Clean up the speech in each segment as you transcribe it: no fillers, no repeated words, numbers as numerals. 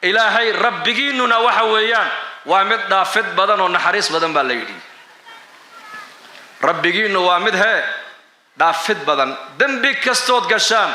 إلهي ربجيننا وحويان وامد دافد بدن ونحريس بدن بالليدي ربجين وامدها دافد بدن دنبي كستود قشان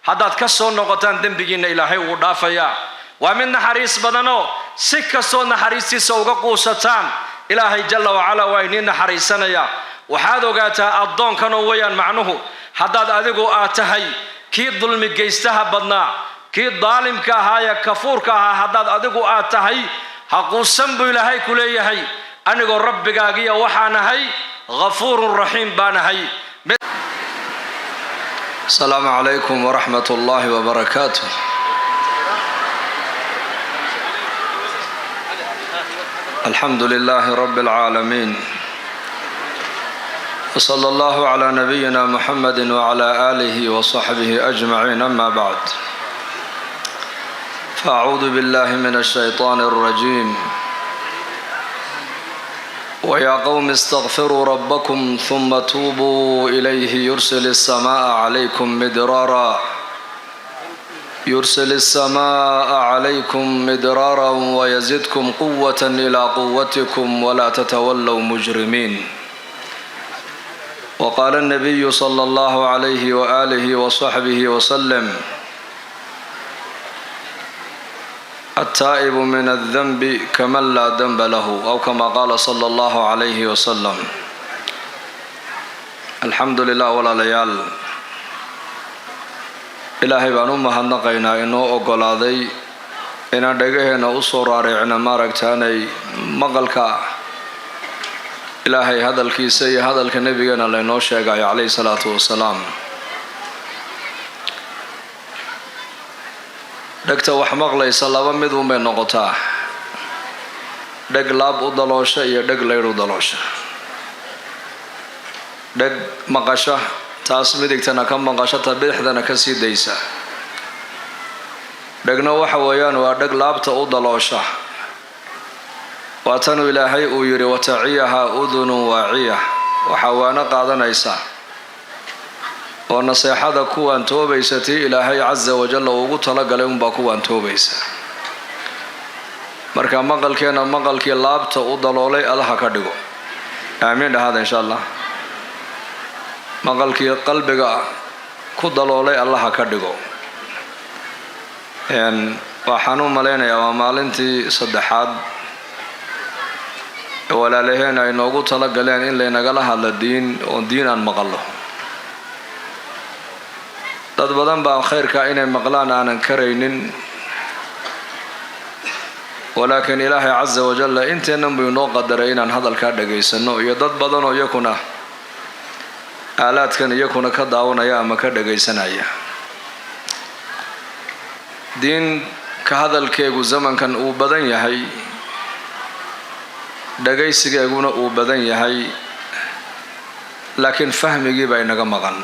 حداد كسون نقطان دنبجين إلهي ودافيا ومن نحريس بدنو سكسون نحريسي سوق قوستان إلهي جل وعلا وينين نحريسنا يا وحادو قاتا الضون كانوا ويان معنوه حداد أذيقو آتهي كي ظلم جيستها بدنا كي ظالم كهايا كفور كها حداد أذيقو آتهي حقو سنبو إلهي كليه هي أنيقو ربك آقيا وحانا هي غفور رحيم بانا هي. السلام عليكم ورحمة الله وبركاته. الحمد لله رب العالمين وصلى الله على نبينا محمد وعلى آله وصحبه أجمعين. أما بعد فأعوذ بالله من الشيطان الرجيم. ويا قوم استغفروا ربكم ثم توبوا إليه يرسل السماء عليكم مدرارا ويزدكم قوة إلى قوتكم ولا تتولوا مجرمين. وقال النبي صلى الله عليه وآله وصحبه وسلم التائب من الذنب كمن لا ذنب له أو كما قال صلى الله عليه وسلم. الحمد لله ولا ليال إلهي بانو مهنقينا إنو أقلادي إنا دقهنا أصور رارعنا ماركتاني مقلكا إلهي هذا الكيسي هذا الكنبينا لإنو شاقع عليه الصلاة والسلام. dhegta wax maqlaysa laba mid un bay noqotaa dheg laab u daloosha iyo dheg leyr u daloosha. dheg maqasha taas midigtana ka maqasha ta bidixdana ka sii daysa. dhegna waxa weeyaan waa dheg laabta u daloosha. waa tanu ilaahay uu yidhi wataciyaha udunun waaciya waxaa waana qaadanaysa oo naseexada kuwaan toobaysatii ilaahay caza wajalla ugu talagalay unbaa kuwaan toobaysa. marka maqalkeena maqalkii laabta u daloolay allaha ka dhigo aamiin dhahada insha allah. maqalkii qalbiga ku daloolay allaha ka dhigo. waxaan u malaynayaa waa maalintii saddexaad ee walaalaheen ay noogu talagaleen in laynagala hadla diin oo diin aan maqallo. dad badan baa khayrka inay maqlaan aanan karaynin walaakin ilaahay caza wajalla inteennan buu inoo qadaray inaan hadalkaa dhagaysano iyo dad badan oo iyakuna aalaadkan iyakuna ka daawanaya ama ka dhagaysanaya. diinka hadalkeegu zamankan uu badan yahay dhagaysigeeguna uu badan yahay laakiin fahmigii baa inaga maqan.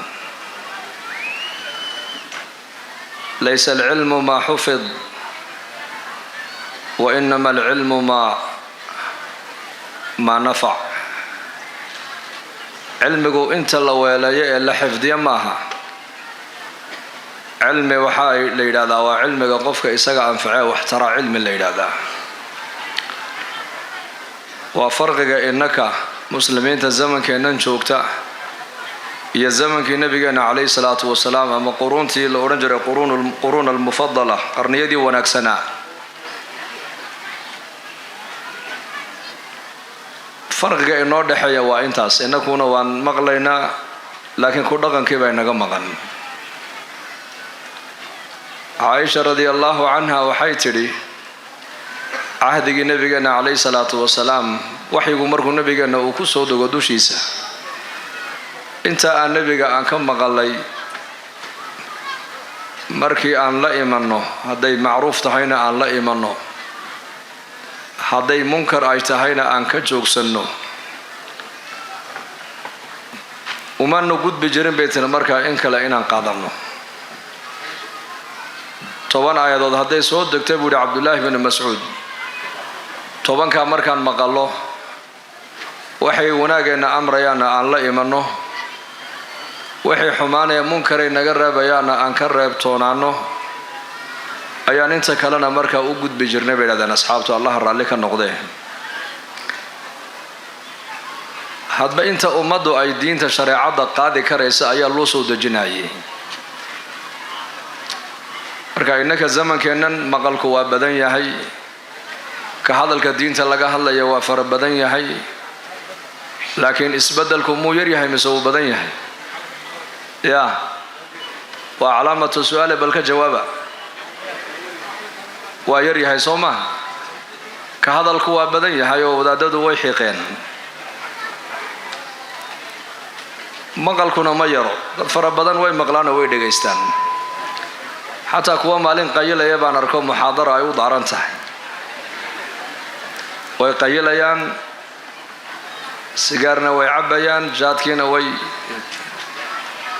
ليس العلم ما حفظ وإنما العلم ما نفع. علمكو انت لويلaya la xifdiya maaha. cilmi waxa la yiraahdaa waa cilmiga qofka isaga anfacay wax tara cilmi la yiraahdaa. waa farqiga innaka muslimiinta zamankeenan joogta iyo zamankii nabigeena calayhi salaatu wasalaam ama quruuntii la oran jiray quruun almufaddala qarniyadii wanaagsanaa. farqiga inoo dhexeeya waa intaas. innakuna waan maqlaynaa laakiin ku dhaqankii baa inaga maqan. caaisha radiallahu canha waxay tidhi cahdigii nabigeena calayhi salaatu wasalaam waxyigu markuu nabigeena uu ku soo dego dushiisa inta aan nabiga aan ka maqalay markii aan la imanno hadday macruuf tahayna aan la imanno hadday munkar ay tahayna aan ka joogsanno umanu gudbi jirin bay tiri markaa in kale inaan qaadanno. 10 aayadood hadday soo degtay buu yidhi cabdullaahi bin mascuud 10kaa markaan maqallo waxay wanaageena amrayaana aan la imanno waxay xumaanaya munkaray naga reebayaana aan ka reebtoonaano ayaan inta kalena markaa u gudbi jirnay bay yidhahdeen asxaabtu allah raalli ka noqdee hadba inta ummaddu ay diinta shareecadda qaadi karaysa ayaa loo soo dejinayay marka innaka zamankeennan maqalku waa badan yahay ka hadalka diinta laga hadlaya waa fara badan yahay laakiin isbeddelku muu yar yahay mise uu badan yahay yaa waa calaamatu su'aale bal ka jawaaba waa yar yahay soo maaha ka hadalku waa badan yahay oo wadaadadu way xiiqeen maqalkuna ma yaro dad fara badan way maqlaan oo way dhegaystaan xataa kuwa maalin qayilaya baan arko muxaadara ay u daaran tahay way qayilayaan sigaarna way cabbayaan jaadkiina way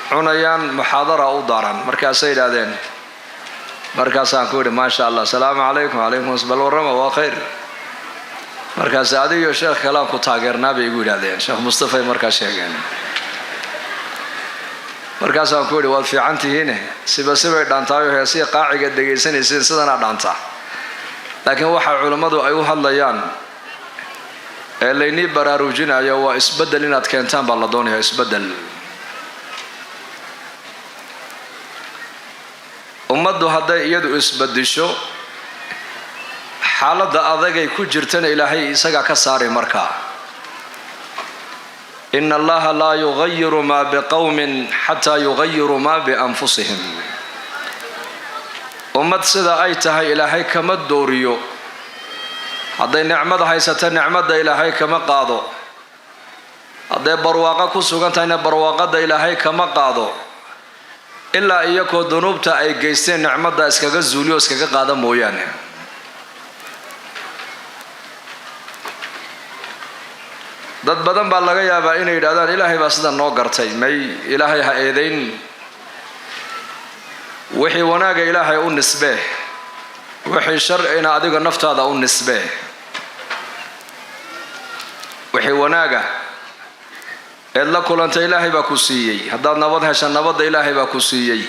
cunayaan muxaadara u daaran markaasay yidhaahdeen markaasaan ku yidhi maasha allah asalaamu calaykum calaykum asbal warrama waa khayr markaas adigiyo sheekh kalaan ku taageernaa bay igu yidhaahdeen sheekh mustafay markaa sheegeen markaasaan ku yidhi waad fiican tihiine sibay dhaantaayo heesiya qaaciga dhegaysanayseen sidanaa dhaantaa laakiin waxa culammadu ay u hadlayaan ee laynii baraarujinayo waa isbeddel inaad keentaan baa la doonayaa isbeddel ummaddu hadday iyadu isbedisho xaaladda adagay ku jirtana ilaahay isagaa ka saari markaa إن الله لا يغير ما بقوم حتى يغيروا ما بأنفسهم ummad sida ay tahay ilaahay kama dooriyo hadday nicmada haysata nicmada ilaahay kama qaado hadday barwaaqo ku sugan tahayna barwaaqada ilaahay kama qaado ilaa iyagoo dunuubta ay geysteen nicmada iskaga zuuliyo iskaga qaada mooyaane dad badan baa laga yaabaa inay yidhaahdaan ilaahay baa sida noo gartay may ilaahay ha eedayn wixii wanaaga ilaahay u nisbee wixii sharcina adiga naftaada u nisbee wixii wanaaga eed la kulanta ilaahay baa ku siiyey haddaad nabad hesha nabadda ilaahay baa ku siiyey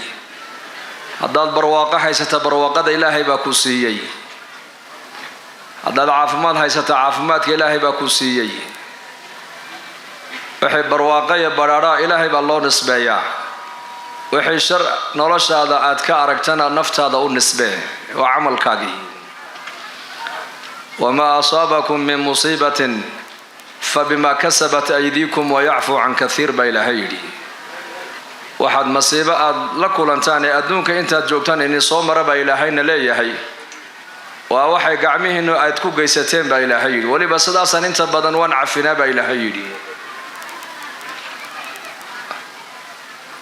haddaad barwaaqo haysata barwaaqada ilaahay baa ku siiyey haddaad caafimaad haysata caafimaadka ilaahay baa ku siiyey wixii barwaaqo iyo badhaadhaa ilaahay baa loo nisbeeyaa wixii shar noloshaada aad ka aragtana naftaada u nisbee waa camalkaagii wamaa asaabakum min musiibatin fabima kasabat aydiikum wayacfuu can kaiir baa ilaahay yidhi waxaad masiibo aad la kulantaan ee adduunka intaad joogtaan idin soo mara baa ilaahayna leeyahay waa waxay gacmihiinnu aad ku geysateen baa ilaahay yidhi weliba sidaasaan inta badan waan cafinaa baa ilaahay yidhi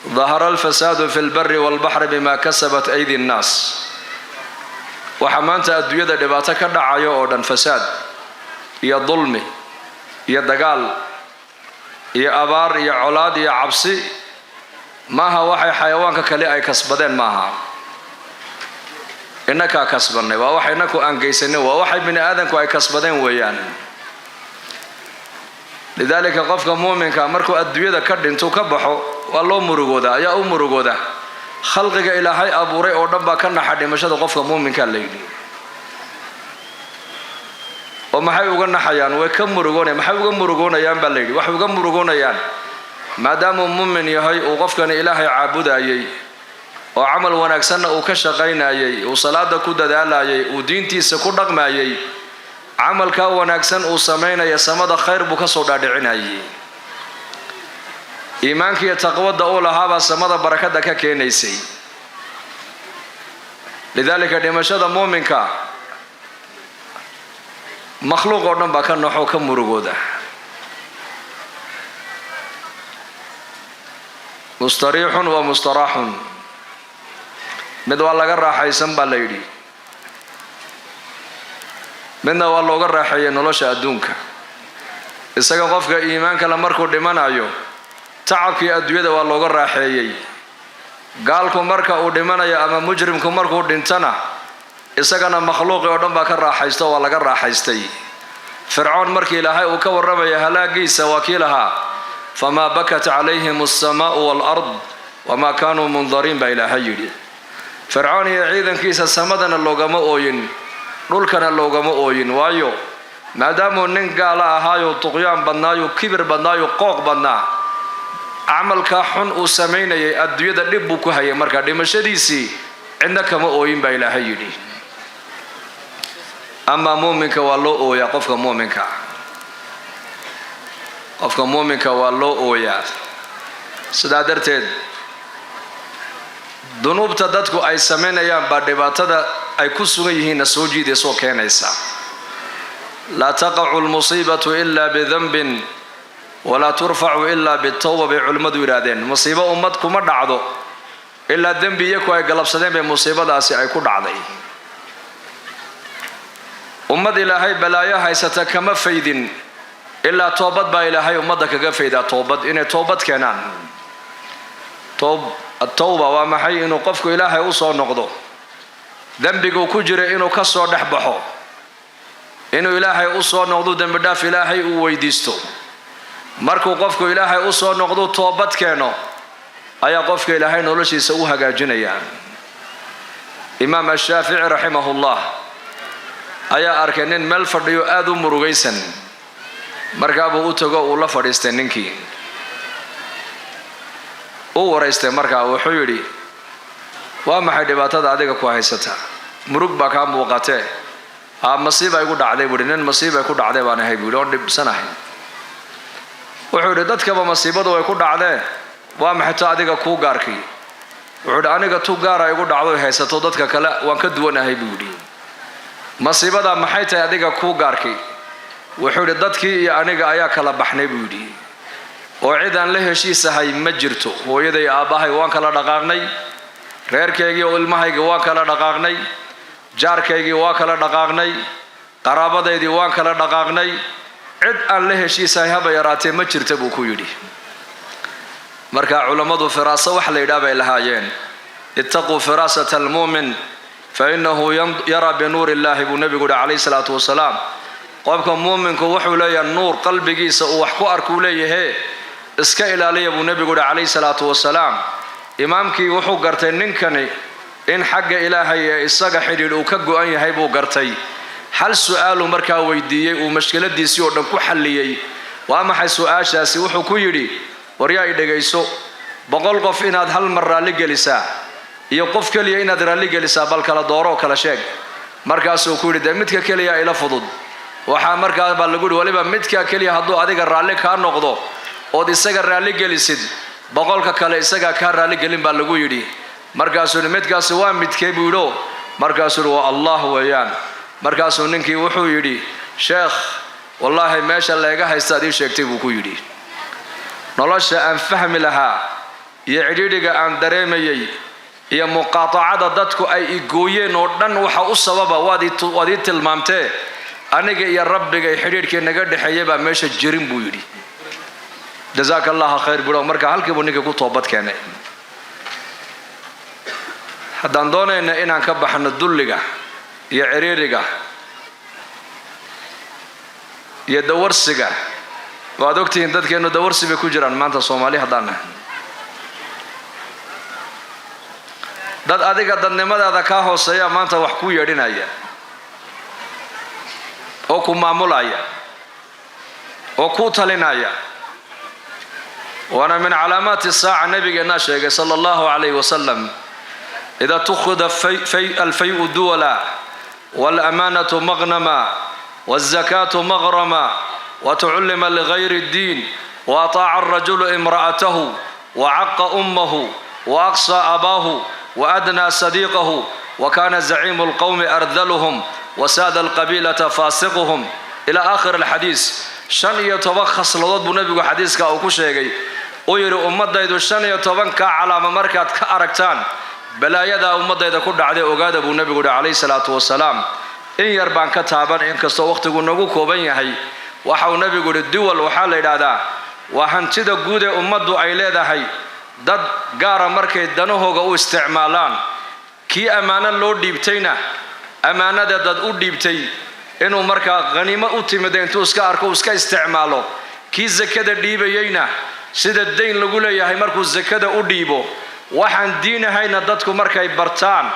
ظهر الفساد في البر والبحر بما كسبت أيدي الناس وحمانت أدوية دباتك دعايو أودن فساد يا ظلم يا دقال يا أبار يا عولاد يا عبسي maaha waxay xayawaanka kale ay kasbadeen maaha innaka kasbanay waa waxay naku aan geysanay waa waxay bini aadanku ay kasbadeen weeyaan lidaalika qofka muuminka markuu adduunyada ka dhinto ka baxo waa loo murugooda ayaa u murugooda khalqiga ilaahay abuuray oo dhan baa ka naxa dhimashada qofka muuminka la yidhi oo maxay uga naxayaan way ka murugoonayaan maxay uga murugoonayaan baa la yidhi wax uga murugoonayaan maadaama muumin yahay uu qofkan ilaahay caabudayay oo camal wanaagsanna uu ka shaqaynayay uu salaada ku dadaalayay uu diintiisa ku dhaqmayay camalka wanaagsan uu sameynaya samada khayr buu ka soo dhaadhicinayay iimaanka iyo taqwada uu lahaaba samada barakada ka keenaysay lidaalika dhimashada muuminka makhluuq oo dhan baa ka noxo ka murugooda mustariixun wa mustaraaxun mid waa laga raaxaysan baa la yidhi midna waa looga raaxeeyay nolosha adduunka isaga qofka iimaanka la markuu dhimanayo tacabkii adduunyada waa looga raaxeeyay gaalku marka uu dhimanayo ama mujrimku markuu dhintana isagana makhluuqii oo dhan baa ka raaxaysto waa laga raaxaystay fircoon markii ilaahay uu ka warramaya halaagiisa waa kii lahaa فما بكت عليهم السماء والأرض وما كانوا منظرين بإلهي fircoon iyo ciidankiisa samadana loogama ooyin dhulkana loogama ooyin waayo maadaama nin gaal ahaayo tuqyaan badnaayo kibir badnaayo qooq badnaa amalka xun uu sameynayay adduunyada dhib buu ku hayay marka dhimashadiisii cidna kama ooyin baa Ilaahay yidhi ama muuminka waa loo ooyaa qofka muuminka waa loo ooyaa sidaa darteed dunuubta dadku ay sameynayaan baa dhibaatada ay ku sugan yihiin soo jiidayso keenaysa la taqa'u al-musibatu illa bi dhanbin wala turfa'u illa bit tawba bi culmadu yiraadeen musiibo ummad kuma dhacdo illa dambi iyagu ay galabsadeen bay musiibadaasi ay ku dhacday ummad Ilaahay balaayo haysata kama faydin illa toobad baa Ilaahay ummadda kaga fayda toobad inay toobad keenaan التوبة ومحي إنه قفك إلهي أصو نقضه ذنبك كجر إنه كسر نحبحه إنه إلهي أصو نقضه ذنب داف إلهي ويديستو مركو قفك إلهي أصو نقضه توبت كانوا أيا قفك إلهي نولش يسوها جنيا إمام الشافعي رحمه الله أيا أركنين ملفرد يؤذو مرغيسا مركابو أتوغو الله فريستنينكي ورئيسته markaa wuxuu yiri waa maxay dhibaatada adiga ku haysata murug baa ka muuqatay masiiba igu dhacday buurin masiiba ku dhacday baan ahay buurin oo dhibsanahay wuxuu yiri dadkaba masiibadu way ku dhacday waa maxay taa adiga ku gaarkii wuxuu yiri aniga tu gaara igu dhacdo haysato dadka kale waan ka duwanahay buurin masiibada maxay tahay adiga ku gaarkii wuxuu yiri dadkii iyo aniga ayaa kala baxnay buurin oo ciidan la heshiisahay ma jirto hooyaday aabahay waan kala dhaqaaqnay reerkaygi oo ilmahayga waan kala dhaqaaqnay jaarkaygi waan kala dhaqaaqnay qaraabadaydii waan kala dhaqaaqnay cid aan la heshiisahay haba yaraatee ma jirto buu ku yiri marka culimadu firaasa wax la yiraahdo ay lahaayeen ittaqu firasata almu'min fa innahu yara bi nuuri illahi bu nabigu alayhi salatu wasalaam qofka mu'minku wuxuu leeyahay nuur qalbigiisa uu wax ku arku leeyahay iska ilaaliya buu nabigu alayhi salatu wasalaam imaamkii wuxuu gartay ninkani in xagga ilaahay isaga xidhiidh uu ka go'an yahay buu gartay hal su'aal markaa weydiiyay uu mashkiladiisii oo dhan ku xalliyay waa maxay su'aashaasi wuxuu ku yiri waryaa idhageyso 100 qof inaad hal mar raali gelisaa iyo qof kaliya inaad raali gelisaa bal kala dooro kala sheeg markaas uu ku yiri midka kaliya ila fudud waxa markaa baa lagu yiri waliba midka kaliya hadduu adiga raali ka noqdo oo isaga raali gelisid 100 kale isaga ka raali gelin baa lagu yiri markaasuu midkaas waa midkee buulo markaasuu waa Allah weeyaan markaasuu ninkii wuxuu yiri sheekh wallahi meesha leega haysta ii sheegtay buu ku yiri nolosha aan fahmi lahaa iyo cidhiidhiga aan dareemayay iyo muqaatacada dadku ay igooyeen oo dhan waxa u sababa waadi tilmaamtee aniga iyo rabbiga xiriirkii naga dhaxeeyay baa meesha jirin buu yiri jazakallahu khayr buu marka halkii buu ninka ku toobad keenay haddaan doonayna inaan ka baxno dulliga iyo ciriiriga iyo dawarsiga waad ogtihiin dadkeenu dawarsi bay ku jiraan maanta Soomaali haddana dad adiga dadnimadaada ka hooseeya maanta wax ku yeedhinaya oo ku maamulaya oo ku talinaya وانا من علامات الساعه النبي ناشئ صلى الله عليه وسلم اذا تخذ الفيء دولا والامانه مغنما والزكاه مغرما وتعلم لغير الدين واطاع الرجل امراته وعق امه واقصى اباه وادنى صديقه وكان زعيم القوم ارذلهم وساد القبيله فاسقهم الى اخر الحديث شن يتوخص لود بنبي حديثك او كشيغي oo yiri ummadaydu 15 ka calaamad markaad ka aragtaan balaayada ummadayda ku dhacday ogaada buu nabigu alayhi salatu wasalaam in yar baan ka taaban in kasto waqtigu nagu kooban yahay waxa uu nabigu duwal waxa la yiraahdaa waa hantida guud ee ummaddu ay leedahay dad gaara markay danahooga u isticmaalaan kii amaana loo dhiibtayna amaanada dad u dhiibtay inuu markaa qaniimo u timid intuu iska arko iska isticmaalo kii zakada dhiibayayna sida deyn lagu leeyahay markuu zakada u dhiibo waxaan diinahayna dadku markay bartaan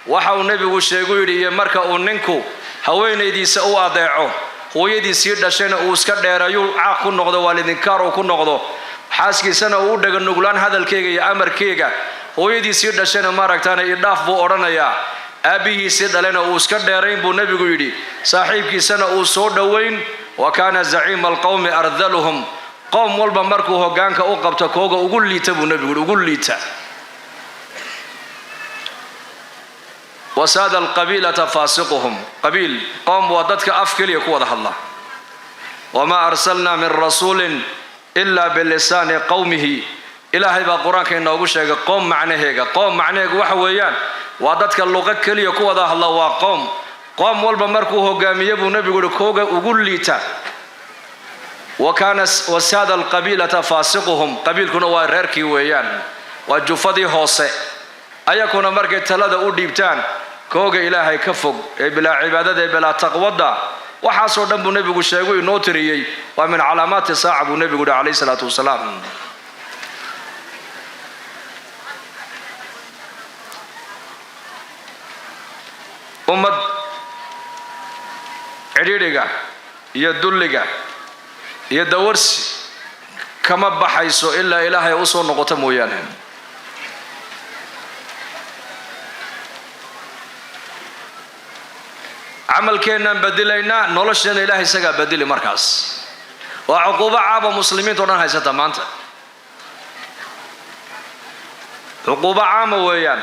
waxa uu nabigu sheegu yiri marka uu ninku haweenaydiisa u adeeco hooyadiisii dhashayna uu iska dheerayo caaq ku noqdo waalidinkaar uu ku noqdo xaaskiisana uu dhagan nuglaan hadalkeega iyo amarkeega hooyadiisii dhashayna maaragtaana idhaaf buu oranayaa aabihiisii dhalena uu iska dheerayn buu nabigu yiri saaxiibkiisana uu soo dhaweyn wa kana zaciim alqawmi ardhaluhum qawm walba markuu hogaanka u qabto kooga ugu liita buu nabigu ugu liita وساد القبيلة فاسقهم قبيل قوم ودتك أفكل يكون الله وما أرسلنا من رسول إلا بلسان قومه إلهي بقرآن كأنه يقول قوم معناه قوم معناه وحويان ودتك اللغة كل يكون الله وقوم قوم والبمركوه قام يبو نبي يقول كوجا وقول ليتا وكان وساد القبيلة فاسقهم قبيل كنا واركي ويان وجفدي هوسه أيكون مركي تلاذ أوديبتان كوجا إلهي كفوق بلا عبادة بلا تقوى وحصل دم النبي الشيخ نوتري ومن علامات ساعة النبي عليه الصلاة والسلام أمد عريرجا يدلجا يدورس كما بحيث إلا إلهي أصون نقطة مويانه عمل كنا بدلنا نولشنا إلهي سجى بدل مركز وعقوبة عاب مسلمين ترى هاي ستمانت عقوبة عام ويان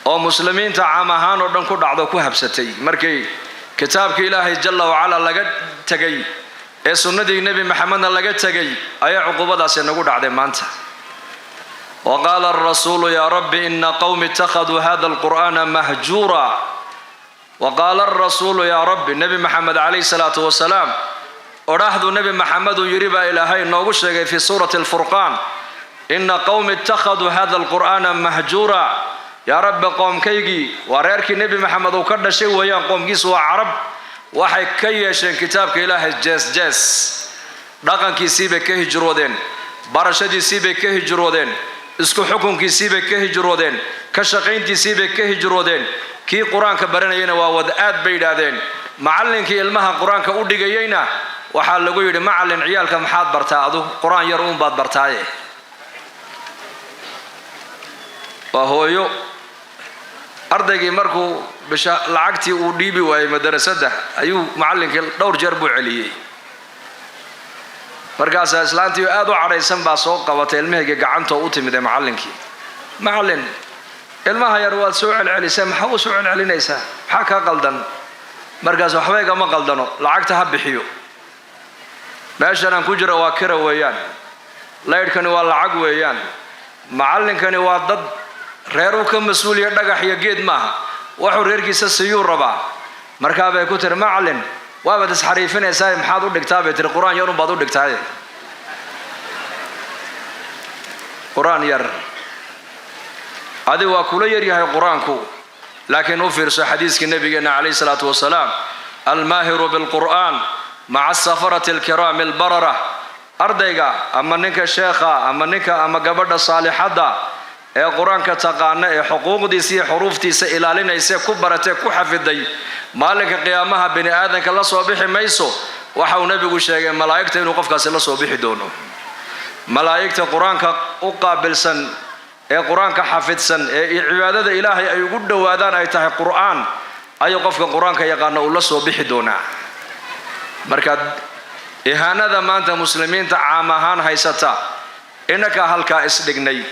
أو مسلمين تعامهان ودن كل عضو هبستي مركي كتابك إلهي جل وعلا لقد تجي السنة النبي محمد لقد تجي أي عقوبة داس نقول عدم مانت وقال الرسول يا رب إن قوم اتخذوا هذا القرآن مهجورا وقال الرسول يا رب النبي محمد عليه الصلاة والسلام ورahdu النبي محمد يريبا إلهي نوغو شيغي في سورة الفرقان إن قوم اتخذوا هذا القرآن مهجورا يا رب قوم كيجي وريرك النبي محمد وكرنا شيء ويان قوم جيسوا عرب وحي كيشن كتابك إلهي جس رقم كيسيبه كهجرودين برشدي سيبه كهجرودين اسكو حكم كيسيبه كهجرودين كشقين كيسيبه كهجرودين كي قرآن كبرنا وودآت بيدادين معلن كي المها قرآن كأوديجينا وحال لقول معلن عيالك محاد برتاعده قرآن يرون بعد برتاعه وهو أرضي مركو بش لعقتي وديبي وهي مدرسة ده أيو معلن كي دور جربوا عليه مركز إسلامتي أدو عريسان باسوق وتلمه جعنته أوتي مده معلن كي معلن المها يروى سؤال علي سامح هو سؤال علي نيسا حكى قلدن مركز وحويقة ما قلدنه لعقتها بحيو ماشي أنا كجرة واكرة ويان لا يركني والله عق ويان معلن كاني وضد ريروكم مسؤولية دقح يجيد معها وحور يركيس السيور ربع مركبة كتر معلن وابد حريفين يسايم حاضر دكتابة القرآن يوم بعضو دكتابة قرآن ير هذا وكل يريه القرآن كو لكن وفرس حديث النبي عليه الصلاة والسلام الماهر بالقرآن مع السفرة الكرام البررة أرديقا أما نك شيخا أما نك أما قبض الصالحة القرآن كتقانا حقوق ديسي حروف ديسي إلى لنا يسي كبرة كحفظي مالك قيامها بني آدم كالله صبيح ميسو وحاو نبي شيء ملائكة نوقف كاسلا صبيح دونه ملائكة القرآن كأقابل سن القرآن كحفظ سن عبادة إلهي أي قد وادان أي تحي القرآن أي قف القرآن كيقانا الله صبيح دونه مركز إهانة ما أنت مسلمين تعامهان هيستا إنك هلكا إسدقني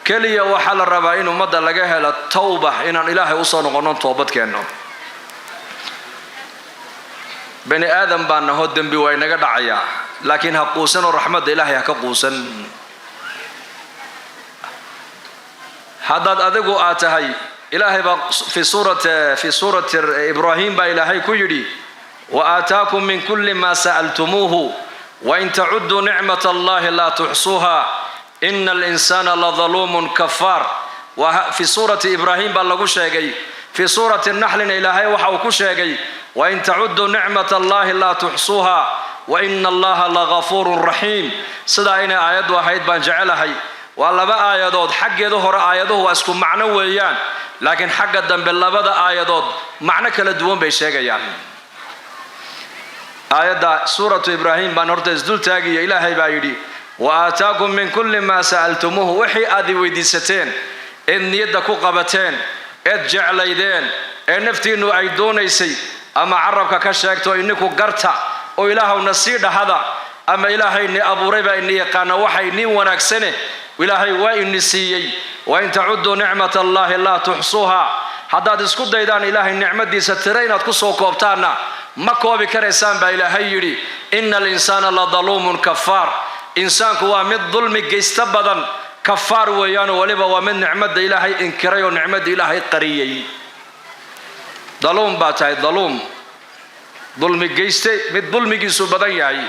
كليا وحال الربعين ومدى لقاها للتوبة إن الإله أصلا قنون توبت كأنه بني آدم بان هدن بوينك دعيا لكن هقوسن ورحمة إلهي هكقوسن هذا أدقو آتهي إلهي في سورة إبراهيم با إلهي كيري وآتاكم من كل ما سألتموه وإن تعدوا نعمة الله لا تحصوها إن الإنسان لظلوم كفار وفي سورة إبراهيم بلغوا شيء في سورة النحل إلهي وحوكوا شيء وإن تعدوا نعمة الله لا تحصوها وإن الله لغفور رحيم صدقين آيات وحيد بان جعلها ولبا آيادود حق يظهر آياده واسكو معنى ويان لكن حق الدنب لبدا آيادود معنى كلا دوان بيشيغيان آيات سورة إبراهيم بانورت ازدول تاقي إلهي بايدي وآتاكم من كل ما سألتموه وحي آذي ويديستين إن يدكو قبتين إد جعليدين إن نفتينو أيدون يسي أما عربك كشاكتو إنكو قرتا وإلهو نصير هذا أما إلهي إني أبو ريبا إني يقانا وحي إني ونكسنه وإلهي وإني سيي وإن تعدوا نعمة الله لا تحصوها حداد اسكو دايدان إلهي النعمة دي سترين أتكسو كوبتانا ما كوبي كريسان با إلهي يري إن الإنسان لظلوم كفار إنسان كوا مد ظلم جيستبدا كفار ويان ولبا ومن نعمة إلهي إنكري ونعمة إلهي قريي ظلوم باتاي ظلم جيستي مد ظلم جيسو بدن ياي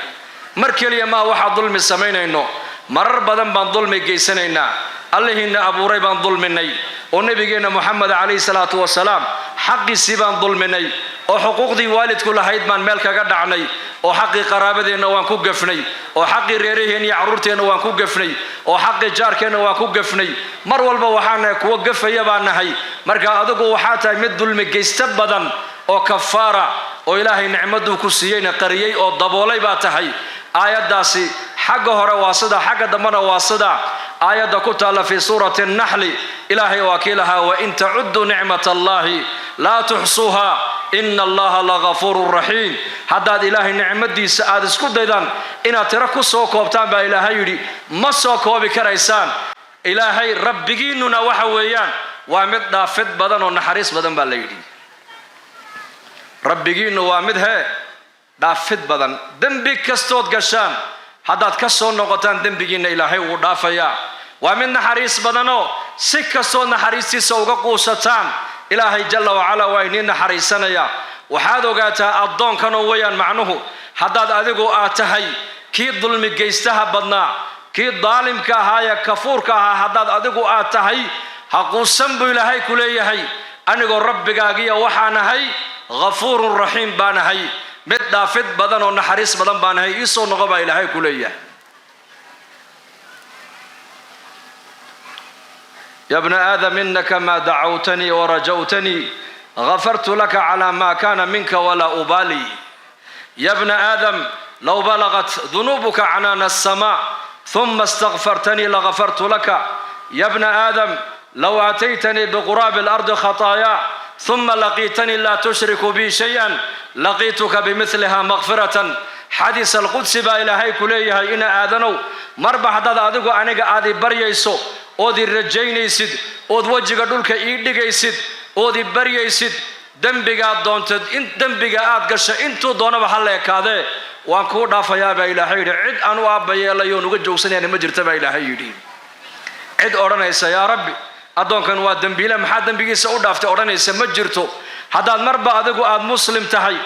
مركلي ما واحد ظلم سمينا إنه مرر بدن بان ظلم جيسنينا الله إن أبو ريبان ظلمني ونبينا محمد عليه الصلاة والسلام حق سيبان ظلمني وحقوق دي والد كل هيد من ملك قد عني وحق قرابتنا وانكو قفني وحق ريريهن يعرورتنا وانكو قفني وحق جاركنا وانكو قفني مر والبا وحانا كو قف يبانا هي مركا ادغو وحاتا مد ظلم جيستبدن او كفاره او الهي نعمته كسيين قريي او دبولي با تحي آياداسي حق هره واسدا حق دمنا واسدا آيات كتال في سورة النحل إلهي وكيلها وإن تعدوا نعمة الله لا تحصوها إن الله لغفور رحيم حداد إلهي نعمة دي سعاد اسكو ديدان إنا تركو سوكو بتان با إلهي يري ما سوكو بكريسان إلهي ربكيننا وحويان وامد دافت بدن ونحريس بدن با ليدي ربكيننا وامد هي دافت بدن دنبي كستوت قشان حداد كسو نقطان دنبكيننا إلهي ودافيا ومن نحريس بدنو سكسو نحريسي سوغا قوستان إلهي جل وعلا وإنين نحريسنا يا وحادو قاتا الضون كانوا ويان معنوه حداد أذيقو آتهي كي ظلم جيستها بدنا كي ظالم كهايا كفور كها حداد أذيقو آتهي حقو سنبو إلهي كليهي أنيقو ربك آقيا وحانهي غفور رحيم بانهي مدافد بدن ونحريس بدن بانهي إيسو نغبا إلهي كليه يا ابن آدم إنك ما دعوتني ورجوتني غفرت لك على ما كان منك ولا أبالي يا ابن آدم لو بلغت ذنوبك عنان السماء ثم استغفرتني لغفرت لك يا ابن آدم لو أتيتني بقراب الأرض خطايا ثم لقيتني لا تشرك بي شيئا لقيتك بمثلها مغفرة حديث القدس با إلهي كليها إن آذنو مربع حداد أدقو أنيق آدي بريسو oodi rajaynaysid ood wajiga dhulka ii dhigaysid oodi baryaysid dambiga doontad in dambiga aad gasho intuu doonaba hal leekaade waan ku dhaafayaa ba ilaahay yiri cid aanu aabayeelayo uga joogsanayna ma jirta ba ilaahay yiri cid oranaysa ya rabbi adoonkan waa dambiile maxaa dambigiisa u dhaaftay oranaysa ma jirto hadaad marba adigu aad muslim tahay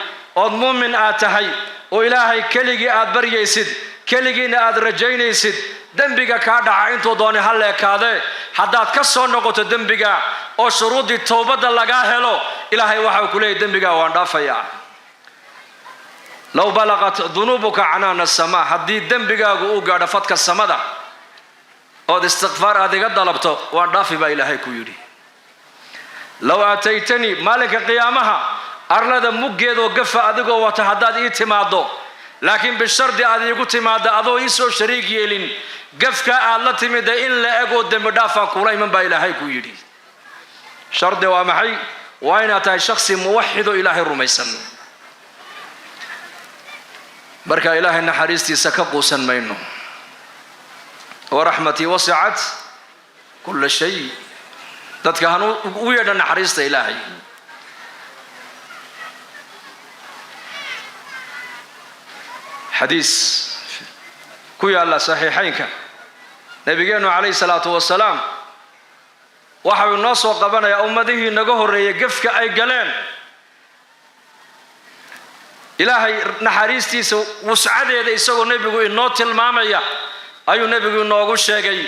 ood muumin aad tahay oo ilaahay keligii aad baryaysid keligiina aad rajaynaysid dambiga ka dhaca intuu doonay hal leekaade hadaad ka soo noqoto dambiga oo shuruudii toobada laga helo ilaahay waxa ku leeyahay dambiga waan dhaafayaa law balaqat dhunubuka anana as-samaa hadii dambigaagu uu gaadho fadka samada oo istighfar adiga dalabto waan dhaafi ba ilaahay ku yiri law ataytani malika qiyaamaha arlada muggeedo gafa adigoo wata hadaad ii timaado laakiin bishardi adigu timaado adoo isoo shariig yeelin gafka aad la timid in la ego dambi dhaafan kula iman ba ilaahay ku yiri shardi waa maxay waa inaad tahay shakhsi muwahhid oo ilaahay rumaysan barka ilaahay naxariistiisa ka quusan mayno ورحمتي وسعت كل شيء dadka hanu u yeedhan naxariista ilaahay حديث كوي الله صحيحينك نبينا عليه الصلاة والسلام وحب الناس وقبنا يا أمته نجهر يقفك أي جلان إلهي نحريستي وسعد يسوع النبي النوت المامية أيو نبي نوغو شيغي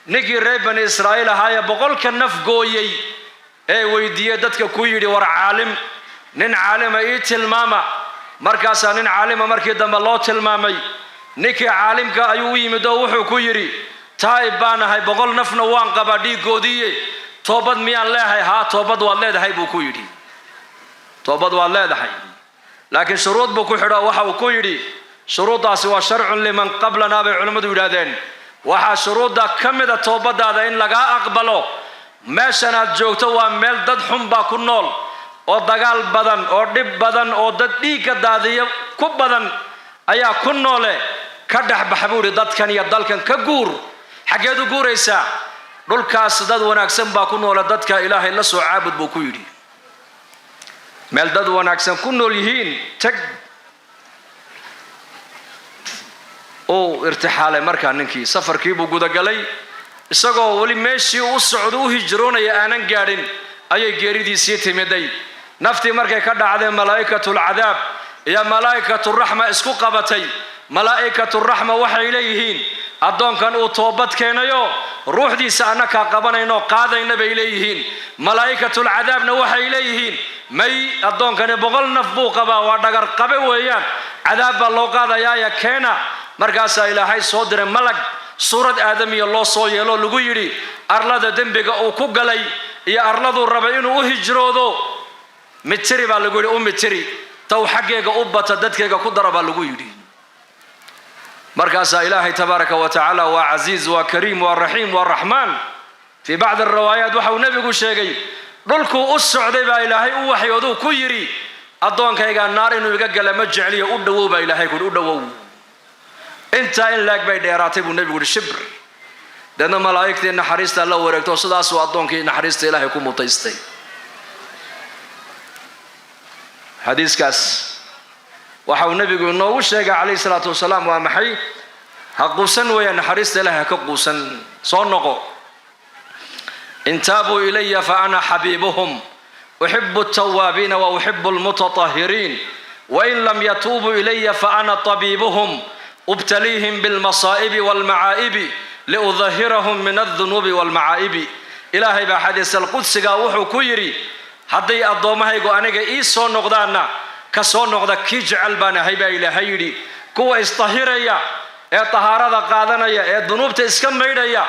نيجي ريبن إسرائيل هاي بقول كنف جويي أي ويديه دتك كويري ور عالم نن عالم أي تلمامة مركز نن عالم مركز دم الله تلمامي نيكي عالم كأيوي مدوح كويري taayib baan ahay boqol nafna waan qabaa dhiigoodii toobad miyaan leeyahay haa toobad waad leedahay buu ku yidhi toobad waad leedahay laakiin shuruud buu ku xidho waxa uu ku yidhi shuruudaasi waa sharcun liman qablana bay culimmadu yidhaahdeen waxaa shuruudda ka mida toobadaada in lagaa aqbalo meeshan aad joogto waa meel dad xun baa ku nool oo dagaal badan oo dhib badan oo dad dhiigga daadiya ku badan ayaa ku noole ka dhexbax buu yidhi dadkan iyo dalkan ka guur xaggeed u guuraysaa dhulkaas dad wanaagsan baa ku noole dadka ilaahay la soo caabud buu ku yidhi meel dad wanaagsan ku nool yihiin tag oo irtixaalay markaa ninkii safarkii buu gudagalay isagoo weli meeshii u socdo u hijroonaya aanan gaadhin ayay geeridiisii timiday naftii markay ka dhacday malaa'ikatul cadaab iyo malaa'ikatul raxma isku qabatay malaa'ikatul raxma waxay leeyihiin addoonkan uu toobad keenayo ruuxdiisa annaka qabanayno qaadayna bay leeyihiin malaa'ikatul cadaabna waxay leeyihiin may addoonkani boqol naf buu qabaa waa dhagar qabe weeyaan cadaab baa loo qaadayaa keena markaasaa ilaahay soo diray malag suurad aadamiya loo soo yeelo lagu yidhi arlada dembiga uu ku galay iyo arladuu rabay inuu u hijroodo mitiri baa lagu yidhi u mitiri taw xaggeega u bata dadkeega ku dara baa lagu yidhi markaasaa ilaahay tabaaraka wa tacaala waa casiiz waa kariim waa raxiim waa raxmaan fii bacdi alriwaayaat waxa uu nebigu sheegay dhulkuu u socday baa ilaahay u waxyooduu ku yidhi addoonkaygaa naar inuu iga gala ma jecliyo u dhowow baa ilaahay ku yidhi u dhowow intaa in laag bay dheeraatay buu nebigu yidhi shibr deedna malaa'igtii naxariista la wareegto sidaasuu addoonkii naxariista ilaahay ku mutaystay xadiiskaas waxa uu nebigu inoogu sheegay calayhi salaatu wasalaam waa maxay ha quusan weeyaan naxariista ilaahay ha ka quusan soo noqo in taabuu ilaya fa ana xabiibuhum uxibu altawaabiina wa uxibu almutatahhiriin wain lam yatuubuu ilaya fa ana tabiibuhum ubtaliihim bilmasaa'ibi waalmacaa'ibi liudahirahum min aldunuubi waalmacaa'ibi ilaahay baa xadiis alqudsigaa wuxuu ku yidhi hadday addoommahaygu aniga ii soo noqdaanna ka soo noqda kii jecel baan ahay baa ilaahay yidhi kuwa isdahiraya ee tahaarada qaadanaya ee dunuubta iska maydhaya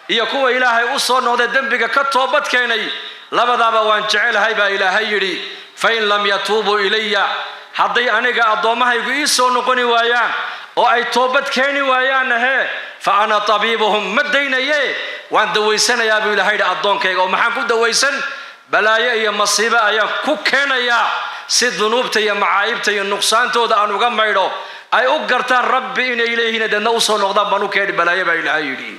iyo kuwa ilaahay u soo noqday dembiga ka toobad keenay labadaaba waan jecelahay baa ilaahay yidhi fain lam yatuubuu ilaya hadday aniga addoommahaygu ii soo noqoni waayaan oo ay toobad keeni waayaan ahee fa ana tabiibuhum ma daynaye waan dawaysanayaa buu ilaahay yidhi addoonkayga oo maxaan ku dawaysan balaayo iyo masiibo ayaan ku keenayaa si dunuubta iyo macaayibta iyo nuqsaantooda aan uga maydho ay u gartaan rabbi inay leeyihiin deedna u soo noqdaan baan u keeni balaayo baa ilaahay yidhi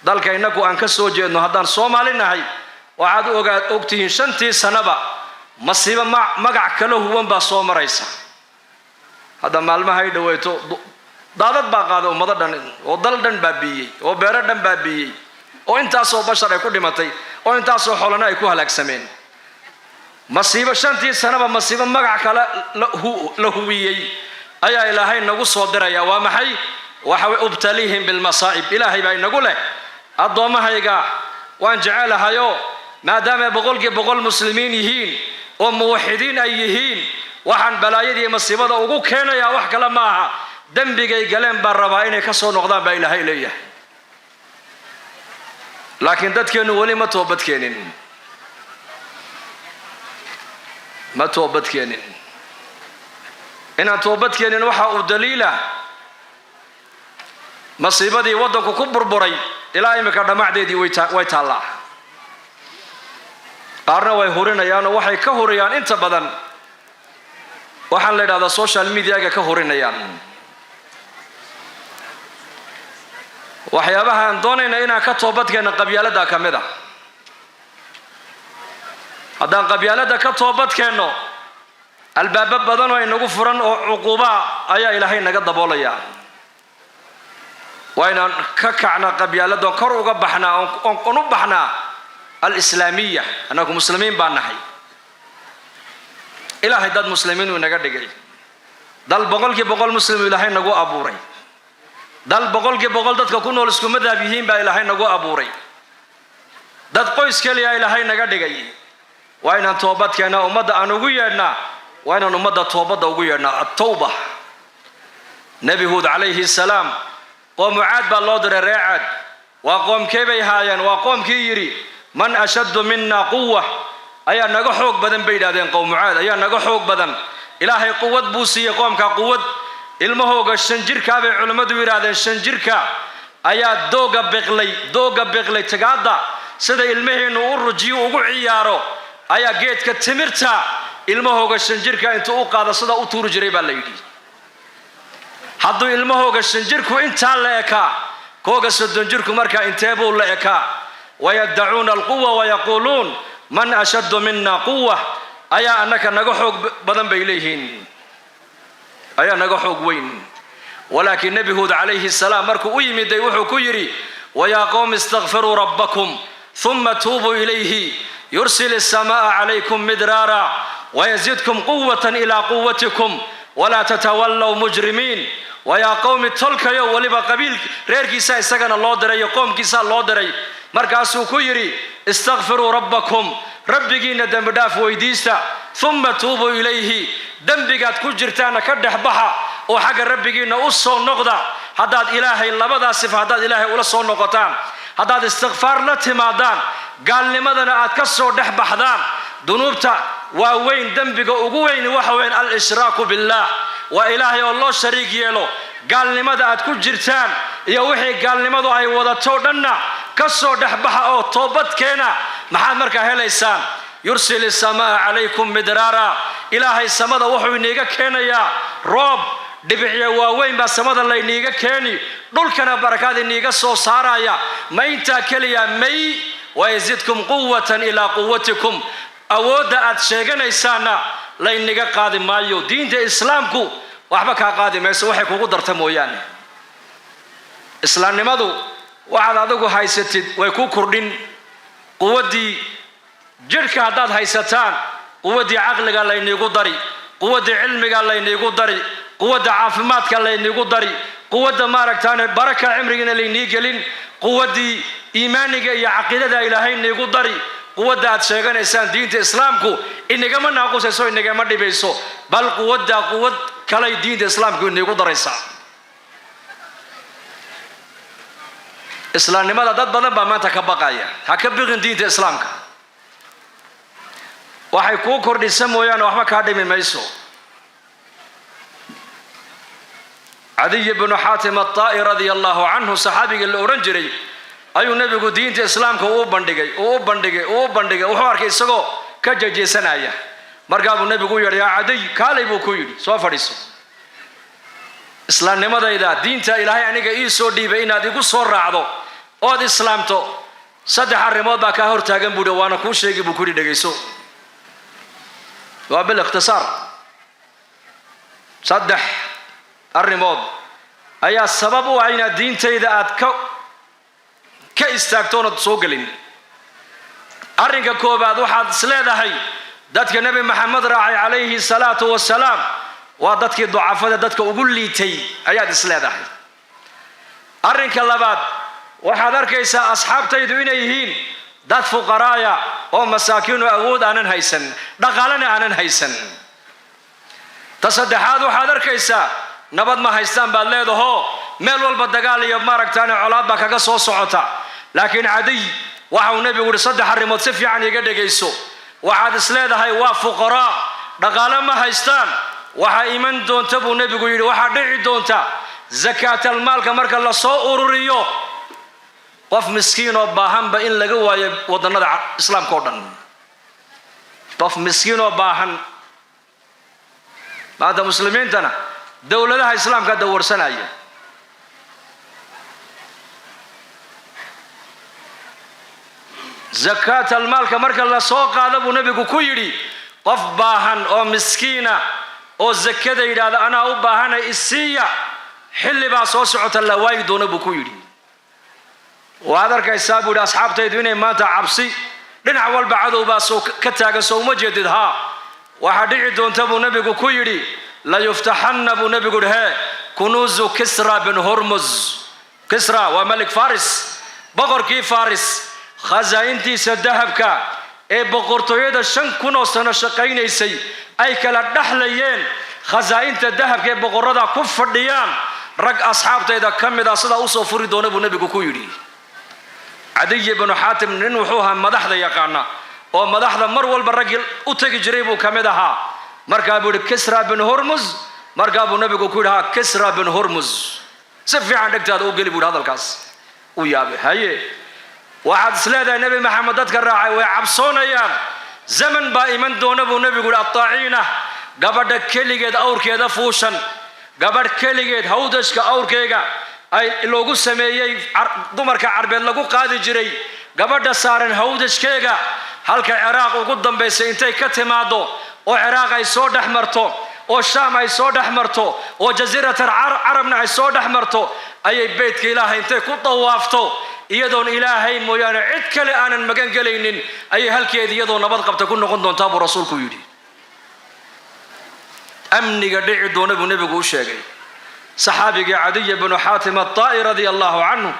dalka innagu aan ka soo jeedno haddaan Soomaali nahay waxaad ogtihiin shantii sanaba masiibo magac kala huwan baa soo maraysa hadda maalmaha ay dhaweyto daadad baa qaaday ummado dhan oo dal dhan baabiyey oo beero dhan baabiyey oo intaasoo bashar ay ku dhimatay oo intaasoo xoolana ay ku halaagsameen masiibo shantii sanaba masiibo magac kale la huwiyey ayaa ilaahay nagu soo diraya waa maxay waxa ubtaliihim bilmasaa'ib ilaahay baa inagu leh addoommahayga waan jecelahayo maadaama boqolkiiba boqol muslimiin yihiin oo muwaxidiin ay yihiin waxaan balaayadii masiibada ugu keenayaa wax kale ma aha dembigay galeen baan rabaa inay ka soo noqdaan baa ilaahay leeyahay laakiin dadkeennu weli ma toobadkeenin inaan toobadkeenin waxa uu daliila masiibadii waddanku ku burburay ilaa imika dhamacdeedii way taallaa qaarna way hurinayaanoo waxay ka huriyaan inta badan waxaan la idhahdaa social mediaga ka hurinayaan waxyaabaha aan doonayna inaan ka toobadkeena qabyaalada ka mid ah haddaan qabyaalada ka toobadkeenno albaabo badan oo inagu furan oo cuquuba ayaa ilaahay naga daboolaya waa inaan ka kacnaa qabyaalada kor uga baxnaa oon u baxnaa alislaamiya annagu muslimiin baan nahay ilaahay dad muslimiin uu naga dhigay dal boqolkiiba boqol muslim ilaahay nagu abuuray dal boqolkiiba boqol dadka ku nool isku madhab yihiin baa ilaahay nagu abuuray dad qoys kaliya ilaahay naga dhigay waa inaan toobadkeena ummadda aan ugu yeedhnaa waa inaan ummadda toobadda ugu yeedhnaa at-tawba nabi huud calayhi salaam oo mucaad baa loo diray reecaad وقوم كيبي هايان وقوم كيري من أشد منا قوة أيا نجحوك بدن بيدادين قوم عاد أيا نجحوك بدن إلهي قوة بوسي قوم كقوة المهوج الشنجر كابي علماء دويرادين الشنجر كا أيا دوغا بغلي تقادا سيدا المهين ورجيو وعيارو أيا جيت كتمرتا المهوج الشنجر كا انتو قادا سيدا أطور جريبا ليدي حدو المهوج الشنجر كو انتا لأكا كوغا سدنجر كو مركا انتابو لأكا ويدعون القوة ويقولون من أشد منا قوة أيا أنك نجحوك بدن بيليهين أيا نجحوك وين ولكن نبي هود عليه السلام مركو يمد يوحو كيري ويا قوم استغفروا ربكم ثم توبوا إليه يرسل السماء عليكم مدرارا ويزيدكم قوة إلى قوتكم ولا تتولوا مجرمين ويا قوم تلك يا ولبا قبيل غير كيسا سكن الله دري قوم كيسا الله دري مركاسو كيري استغفروا ربكم ربكين دم داف ويديستا ثم توبوا إليه دنبقات كجرتانا كدح بحا وحق ربكين أصو النقضة هداد إلهي اللبدا صفة هداد إلهي أصو النقطان هداد استغفار لتمادان قال لماذا أتكسر دح بحدان ذنوبتا ووين دنبقا ووين وحوين الإشراك بالله وإلهي الله شريك يلو قال لماذا أتكجرتان يوحي قال لماذا أي وضطو دنا كسر دح بحا أو توبت كينا محاد مركا هليسان يرسل السماء عليكم مدرارا إلهي السماء وحو نيغا كينا يا روب دبعي واوين با السماء اللي نيغا كيني دول كان بركات نيغا سو سارايا ما انتا كليا مي ويزيدكم قوة إلى قوتكم أود أتشيغن إيسانا لين نيغا قادم مايو دين دي إسلامكو وحبكا قادم يسو وحي كوكو درتمو يعني إسلام نمادو وعلى ذوقو هايستid ويكو كردين قوة دي جركا هداد هايستان قوة دي عقلقا اللي نيغو داري قوة دي علمقا اللي نيغو داري قوة دي عافماتك اللي نيغو داري قوة دي ماركتان بركة عمرقين اللي نيغلين قوة دي إيمانك يا عقيدة إلهي نيغو داري قوة دي أتشيغان إسان دين إسلامكو إنك من ناقوس يسو إنك من دي بيسو بل قوة دي قوة كلاي دين إسلامكو نيغو داري سا إسلام لماذا داد بدن بما تكبقايا هكبغن دين إسلامك waxay ku kordhisay mooyaan waxba ka dhimi mayso Adi ibn Hatim at-Ta'i radiyallahu anhu saxaabiga la oran jiray ayuu nabigu diinta islaamka u bandhigay wuxuu arkay isagoo ka jajeesanaya markaa buu nabigu yiri ya Adi kaalay buu ku yiri soo fadhiiso islaamnimadayda diinta ilaahay aniga ii soo dhiibay inaad igu soo raacdo oo islaamto saddex arrimood baa ka hor taagan buu waana ku sheegay buu ku dhageyso وبالاختصار صدح الرماد أي السبب وعين الدين تيدا أتك كاستاكتون تسوقلين أرنك كوباد واحد سلادة هي دتك النبي محمد راعي عليه الصلاة والسلام ودتك الضعفاء دتك أقول لي تي أياد سلادة هي أرنك اللباد واحد أركيس أصحاب تيدوين يهين dad fuqaraaya oo masaakiin oo awood aanan haysan dhaqaalana aanan haysan tasaddexaad waxaad arkaysaa nabad ma haystaan baad leedahay meel walba dagaal iyo maaragtaan colaad ba kaga soo socota laakiin Adi waxa uu nabigu yiri saddex arrimood si fiican iga dhageyso waxaad isleedahay waa fuqara dhaqaale ma haystaan waxa iman doonta buu nabigu yiri waxa dhici doonta zakaatul maalka marka la soo ururiyo qof miskiin oo baahan ba in laga waayo wadanada islaamka oo dhan qof miskiin oo baahan maada muslimiintana dawladaha islaamka dawarsanaya zakat al-maalka marka la soo qaado buu nabigu ku yiri qof baahan oo miskiina oo zakada yiraahdo ana u baahanay isiya xilli baa soo socota la waayid doona buu ku yiri وهذا الكيساب والأصحاب تيدوين ما تعبسي لنع والبعض باسو كتاق سو مجددها وحديع دون تبو نبي كويري لا يفتحن ابو نبي ها كنوز كسرى بن هرمز كسرى وملك فارس بقر كي فارس خزائنتي سدهبك اي بقرتويد الشن كنو سنه شقينيسي اي كلا دخليين خزائنت الذهب كي بقردا كفديان رق اصحاب تيدا كميدا سدا وسو فري دون ابو نبي كويري عدي بن حاتم nin wuxuu ahaa madaxda yaqaana oo madaxda mar walba rag u tagi jiray buu kamid ahaa markaa buu Kisra bin Hormuz markaa buu nabigu ku yiraahdaa Kisra bin Hormuz si fiican dhigtaada u gali buu hadalkaas u yaabay haye waxaad isleedahay nabi maxamed dadka raacay way cabsoonayaan zaman baa iman doona buu nabigu at-taa'ina gabadha keligeed awrkeeda fuushan gabadh keligeed hawdashka awrkeega ay loogu sameeyay dumarka carbeed lagu qaadi jiray gabadha saaran hawdashkeega halka Ciraaq ugu dambeysay intay ka timaado oo Ciraaq ay soo dhaxmarto oo Shaam ay soo dhaxmarto oo jasiirada Arabna ay soo dhaxmarto ayay beedka Ilaahay intay ku dawaafto iyadoon Ilaahay mooyaane cid kale aanan magan galaynin ay halkeed iyadoo nabad qabta ku noqon doontaa buu rasuulku yiri amniga dhici doona buu nabigu u sheegay saxaabiga Adiy ibn Hatim at-Ta'i radiyallahu anhu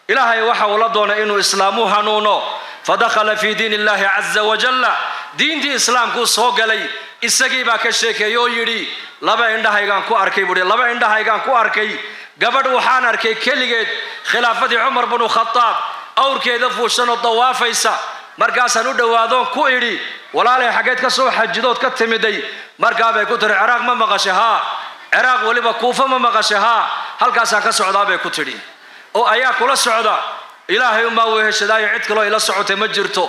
Ilaahay waxa uu la doonay inuu islaamu hanuuno fadakhala fi diinillahi azza wa jalla diintii islaamku soo galay isagii baa ka sheekeeyo yiri laba indhahaygan ku arkay buu laba indhahaygan ku arkay gabadh waxaan arkay keligeed khilaafadii Umar ibn Khattab awrkeeda fuushan oo dawaafaysa markaasaan u dhawaado ku iri walaalay xageed ka soo xajidood ka timiday markaa bay ku tiri Ciraaq ma maqashaha Ciraaq waliba Kuufa ma maqashaha halkaasaan ka socdaa bay ku tiri oo ayaa kula socda Ilaahay uma weehshadaay cid kale ila socotay ma jirto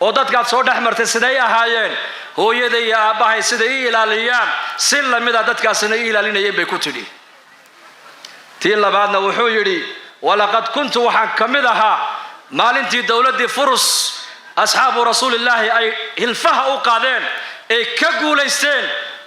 oo dadkaad soo dhaxmartay siday ahaayeen hooyada iyo aabahay siday ilaaliyaan si lamida dadkaasna ilaalinayeen bay ku tiri tii labaadna wuxuu yiri walaqad kuntu waxaan kamid ahaa maalintii dawladii Furus asxaabu rasuulillaahi ay hilfaha u qaadeen ee ka guuleysteen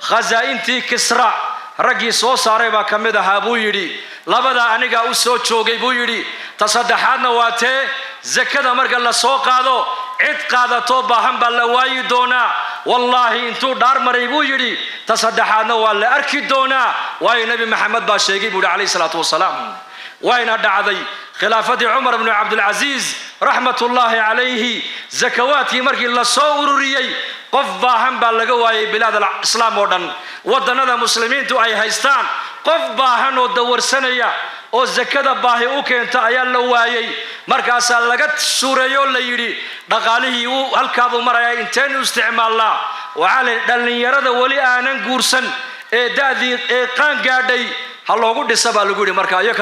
khazaa'intii Kisra ragii soo saaray baa kamid ahaa buu yiri labada aniga u soo joogay buu yiri tasaddexaadna waa tee zakada marka la soo qaado cid qaadato baahan baa la waayi doonaa wallahi intuu dhaar maray buu yiri tasaddexaadna waa la arki doonaa waay nabi maxamed baa sheegay buu alayhi salaatu wasalaam wayna dhacday khilaafadii Umar ibn Abdul Aziz rahmatullahi alayhi zakawaati markii la soo ururiyay qof baahan baa laga waayay bilaad islaam oo dhan wadanada muslimiintu ay haystaan qof baahan oo dawarsanaya oo zakada baahi u keenta ayaa la waayay markaas laga suureeyo la yiri dhaqaalihii uu halkaadu maraya inteen u isticmaalnaa waxa dhalinyarada wali aanan guursan ee daadii ee qaan gaadhay ha loogu dhisaba lagu yiri markaa